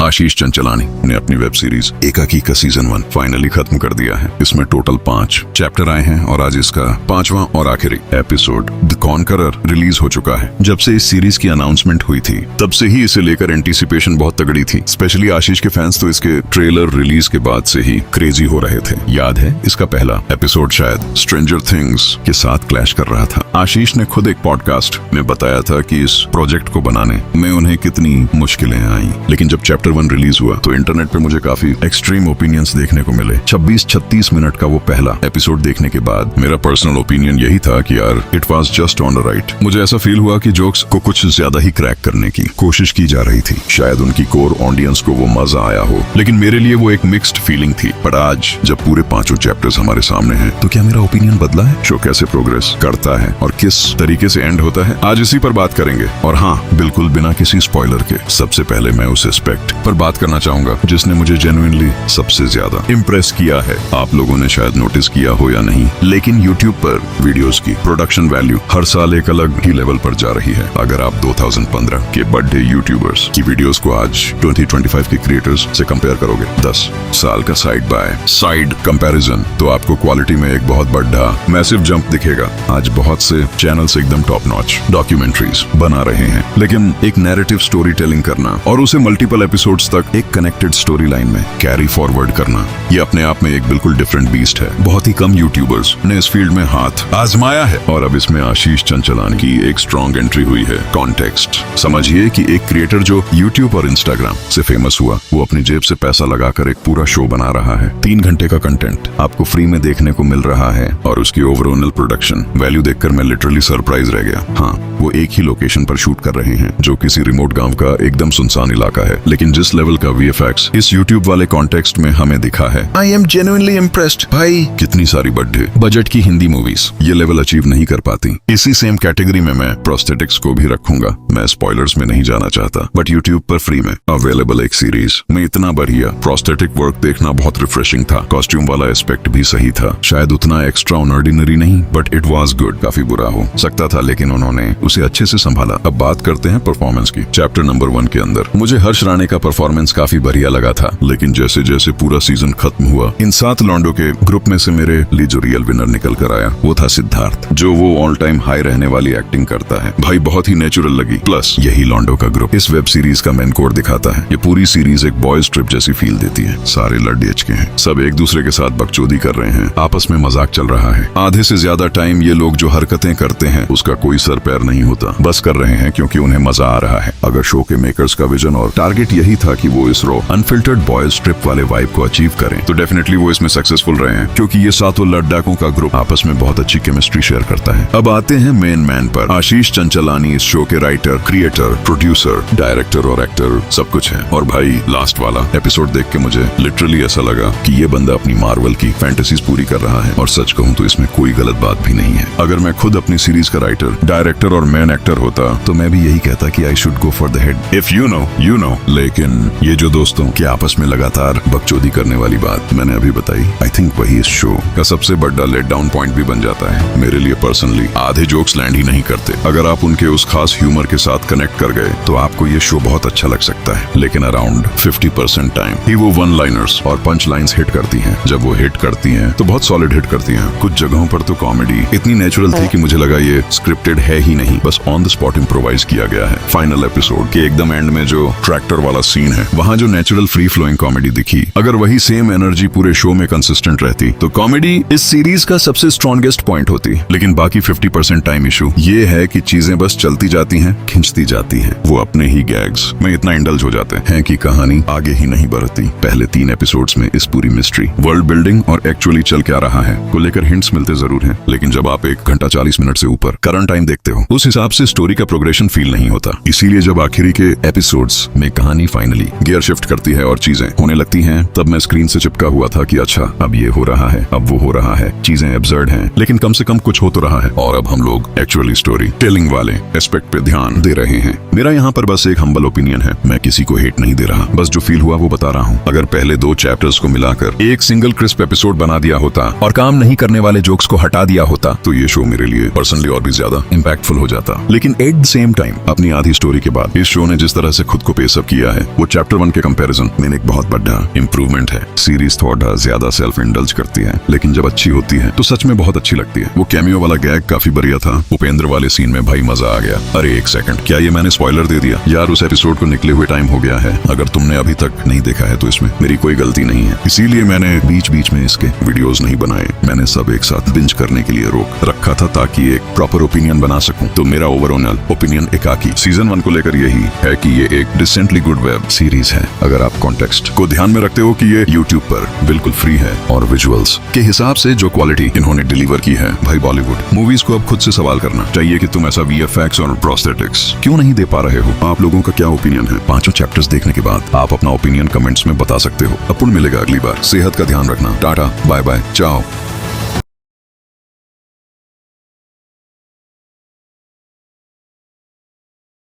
आशीष चंचलानी ने अपनी web series एकाकी का सीजन 1 फाइनली खत्म कर दिया है। इसमें टोटल 5 चैप्टर आए हैं और आज इसका 5वां और आखिरी एपिसोड द कॉन्करर रिलीज हो चुका है। जब से इस सीरीज की अनाउंसमेंट हुई थी तब से ही इसे लेकर एंटीसिपेशन बहुत तगड़ी थी। स्पेशली आशीष के फैंस तो इसके ट्रेलर रिलीज के बाद से ही क्रेजी हो रहे थे। याद है इसका पहला एपिसोड शायद स्ट्रेंजर थिंग्स के साथ क्लैश कर रहा था। आशीष ने खुद एक पॉडकास्ट में बताया था कि इस प्रोजेक्ट को बनाने में उन्हें कितनी मुश्किलें आई, लेकिन जब चैप्टर 1 रिलीज हुआ तो इंटरनेट पे मुझे काफी एक्सट्रीम ओपिनियंस देखने को मिले। 26-36 मिनट का वो पहला एपिसोड देखने के बाद मेरा पर्सनल ओपिनियन यही था कि यार it was just on the right. मुझे ऐसा फील हुआ कि जोक्स को कुछ ज्यादा ही क्रैक करने की कोशिश की जा रही थी। शायद उनकी कोर ऑडियंस को वो मजा आया हो, लेकिन मेरे लिए वो एक मिक्स्ड फीलिंग थी। पर आज जब पूरे 5 चैप्टर्स हमारे सामने हैं तो क्या मेरा ओपिनियन बदला है? शो कैसे प्रोग्रेस करता है और किस तरीके से एंड होता है, आज इसी पर बात करेंगे। और हाँ, बिल्कुल बिना किसी स्पॉइलर के। सबसे पहले मैं उस एस्पेक्ट पर बात करना चाहूंगा जिसने मुझे जेन्युइनली सबसे ज्यादा इम्प्रेस किया है। आप लोगों ने शायद नोटिस किया हो या नहीं, लेकिन यूट्यूब पर वीडियोस की प्रोडक्शन वैल्यू हर साल एक अलग ही लेवल पर जा रही है। अगर आप 2015 के बर्थडे यूट्यूबर्स की वीडियोस को आज 2025 के क्रिएटर्स से कंपेयर करोगे, 10 साल का साइड बाय साइड कंपैरिजन, तो आपको क्वालिटी में एक बहुत बड़ा मैसिव जंप दिखेगा। आज बहुत से चैनल्स एकदम टॉप नॉच डॉक्यूमेंट्रीज बना रहे हैं, लेकिन एक नैरेटिव स्टोरी टेलिंग करना और उसे मल्टीपल एपिसोड्स तक एक कनेक्टेड स्टोरी लाइन में कैरी फॉरवर्ड करना, ये अपने आप में एक बिल्कुल डिफरेंट बीस्ट है। बहुत ही कम यूट्यूबर्स ने इस फील्ड में हाथ आजमाया है और अब इसमें आशीष चंचलानी की एक स्ट्रॉन्ग एंट्री हुई है। कॉन्टेक्स्ट समझिए कि एक क्रिएटर जो यूट्यूब और इंस्टाग्राम से फेमस हुआ, वो अपनी जेब से पैसा लगाकर एक पूरा शो बना रहा है। 3 घंटे का कंटेंट आपको फ्री में देखने को मिल रहा है और उसकी ओवरऑल प्रोडक्शन वैल्यू देखकर मैं लिटरली सरप्राइज रह गया। हाँ, वो एक ही लोकेशन पर शूट कर रहे हैं जो किसी रिमोट गांव का एकदम सुनसान इलाका है, लेकिन जिस लेवल का VFX इस यूट्यूब वाले कॉन्टेक्स्ट में हमें दिखा है, आई एम जेन्युइनली इम्प्रेस्ड। भाई, कितनी सारी बर्थडे बजट की हिंदी मूवीज ये लेवल अचीव नहीं कर पाती। इसी सेम कैटेगरी में मैं प्रोस्थेटिक्स को भी रखूंगा। मैं स्पॉयलर्स में नहीं जाना चाहता, बट यूट्यूब पर फ्री में अवेलेबल एक सीरीज में इतना बढ़िया प्रोस्थेटिक वर्क देखना बहुत रिफ्रेशिंग था। कॉस्ट्यूम वाला एस्पेक्ट भी सही था, शायद उतना एक्स्ट्रा ऑर्डिनरी नहीं, बट इट वाज गुड। काफी बुरा हो सकता था, लेकिन उन्होंने उसे अच्छे से संभाला। अब बात करते हैं परफॉर्मेंस की। चैप्टर नंबर 1 के अंदर मुझे हर्ष राणे का परफॉर्मेंस काफी बढ़िया लगा था, लेकिन जैसे जैसे पूरा सीजन खत्म हुआ, इन 7 लॉन्डो के ग्रुप में से मेरे लिए जो रियल विनर निकल कर आया वो था सिद्धार्थ, जो वो ऑल टाइम हाई रहने वाली एक्टिंग करता है। भाई, बहुत ही नेचुरल लगी। प्लस यही लॉन्डो का ग्रुप इस वेब सीरीज का मेन कोर दिखाता है। ये पूरी सीरीज एक बॉयज ट्रिप जैसी फील देती है। सारे लड़ेच के हैं, सब एक दूसरे के साथ बकचोदी कर रहे हैं, आपस में मजाक चल रहा है। आधे से ज्यादा टाइम ये लोग जो हरकतें करते हैं उसका कोई सर पैर नहीं होता, बस कर रहे हैं क्योंकि उन्हें मजा आ रहा है। अगर शो के मेकर्स का विजन और टारगेट यही था कि वो इस रॉ अनफिल्टर्ड बॉयज ट्रिप वाले वाइब को अचीव करें, तो डेफिनेटली वो इसमें सक्सेसफुल रहे हैं, क्योंकि ये 7 लड़ाकों का ग्रुप आपस में बहुत अच्छी केमिस्ट्री शेयर करता है। अब आते हैं मेन मैन पर। आशीष चंचलानी इस शो के राइटर, क्रिएटर, प्रोड्यूसर, डायरेक्टर और एक्टर सब कुछ है। और भाई, लास्ट वाला एपिसोड देख के मुझे लिटरली ऐसा लगा कि ये बंदा अपनी मार्वल की फैंटेसीज पूरी कर रहा है। और सच कहूं तो इसमें कोई गलत बात भी नहीं है। अगर मैं खुद अपनी सीरीज का राइटर, डायरेक्टर और मेन एक्टर होता तो मैं भी यही कहता कि I should go for the head. If you know you know. लेकिन ये जो दोस्तों के आपस में लगातार बकचोदी करने वाली बात मैंने अभी बताई, आई थिंक वही इस शो का सबसे बड़ा लेट डाउन पॉइंट भी बन जाता है। मेरे लिए पर्सनली आधे जोक्स लैंड ही नहीं करते। अगर आप उनके उस खास ह्यूमर के साथ कनेक्ट कर गए तो आपको ये शो बहुत अच्छा लग सकता है, लेकिन अराउंड 50% टाइम ही वो वन लाइनर्स और पंच लाइन्स हिट करती हैं। जब वो हिट करती हैं तो बहुत सॉलिड हिट करती हैं। कुछ जगहों पर तो कॉमेडी इतनी नेचुरल थी कि मुझे लगा ये स्क्रिप्टेड है ही नहीं, बस ऑन द स्पॉट इम्प्रोवाइज किया गया है। फाइनल एपिसोड के एकदम एंड में जो ट्रैक्टर वाला सीन है, वहाँ जो नेचुरल फ्री फ्लोइंग कॉमेडी दिखी, अगर वही सेम एनर्जी पूरे शो में कंसिस्टेंट रहती तो कॉमेडी इस सीरीज का सबसे स्ट्रॉन्गेस्ट पॉइंट होती। लेकिन बाकी 50% टाइम इशू ये है कि चीजें बस चलती जाती हैं, खिंचती जाती हैं। वो अपने ही गैग्स में इतना इंडल्ज हो जाते हैं कि कहानी आगे ही नहीं बढ़ती। पहले 3 एपिसोड्स में इस पूरी मिस्ट्री, वर्ल्ड बिल्डिंग और एक्चुअली चल क्या रहा है को लेकर हिंट्स मिलते जरूर हैं, लेकिन जब आप 1 घंटा 40 मिनट से ऊपर करंट टाइम देखते हो, उस हिसाब से स्टोरी का प्रोग्रेशन फील नहीं होता। इसीलिए जब आखिरी के एपिसोड्स में कहानी फाइनली गियर शिफ्ट करती है और चीजें होने लगती हैं, तब मैं स्क्रीन से चिपका हुआ था कि अच्छा, अब ये हो रहा है, अब वो हो रहा है। चीजें एब्सर्ड हैं, लेकिन कम से कम कुछ हो तो रहा है। और अब हम लोग एक्चुअली स्टोरी टेलिंग वाले एस्पेक्ट पे ध्यान दे रहे हैं। मेरा यहाँ पर बस एक हम्बल ओपिनियन है, मैं किसी को हेट नहीं दे रहा, बस जो फील हुआ वो बता रहा हूँ। अगर पहले 2 चैप्टर्स को मिलाकर एक सिंगल क्रिस्प एपिसोड बना दिया होता और काम नहीं करने वाले जोक्स को हटा दिया होता, तो ये शो मेरे लिए पर्सनली और भी ज्यादा इम्पैक्टफुल हो जाता। लेकिन एट द सेम टाइम अपनी आधी स्टोरी के बाद इस शो ने जिस तरह से खुद को पेश अप किया है वो चैप्टर 1 के कंपैरिजन में एक बहुत बड़ा इंप्रूवमेंट है। सीरीज थोड़ा ज्यादा सेल्फ इंडल्ज करती है, लेकिन जब अच्छी होती है तो सच में बहुत अच्छी लगती है। वो कैमियो वाला गैग काफी बढ़िया था। उपेंद्र वाले सीन में भाई मजा आ गया। अरे एक सेकंड, क्या ये मैंने स्पॉइलर दे दिया यार? उस एपिसोड को निकले हुए टाइम हो गया है। अगर तुमने अभी तक नहीं देखा है तो इसमें मेरी कोई गलती नहीं है, इसीलिए मैंने बीच बीच में इसके वीडियोस नहीं बनाए। मैंने सब एक साथ बिंज करने के लिए रोक रखा था ताकि एक प्रॉपर ओपिनियन बना सकूं। तो मेरा ओवरऑल ओपिनियन एकाकी सीजन 1 को लेकर यही है कि ये एक डिसेंटली गुड वेब सीरीज है। अगर आप कॉन्टेक्स्ट को ध्यान में रखते हो कि ये YouTube पर बिल्कुल फ्री है और विजुअल्स के हिसाब से जो क्वालिटी इन्होंने डिलीवर की है, भाई बॉलीवुड मूवीज को अब खुद से सवाल करना चाहिए कि तुम ऐसा VFX और प्रोस्थेटिक्स क्यों नहीं दे पा रहे हो। आप लोगों का क्या ओपिनियन है? 5 चैप्टर्स देखने के बाद आप अपना ओपिनियन कमेंट्स में बता सकते हो। अपन मिलेगा अगली बार। सेहत का ध्यान रखना। टाटा बाय बाय, चाओ।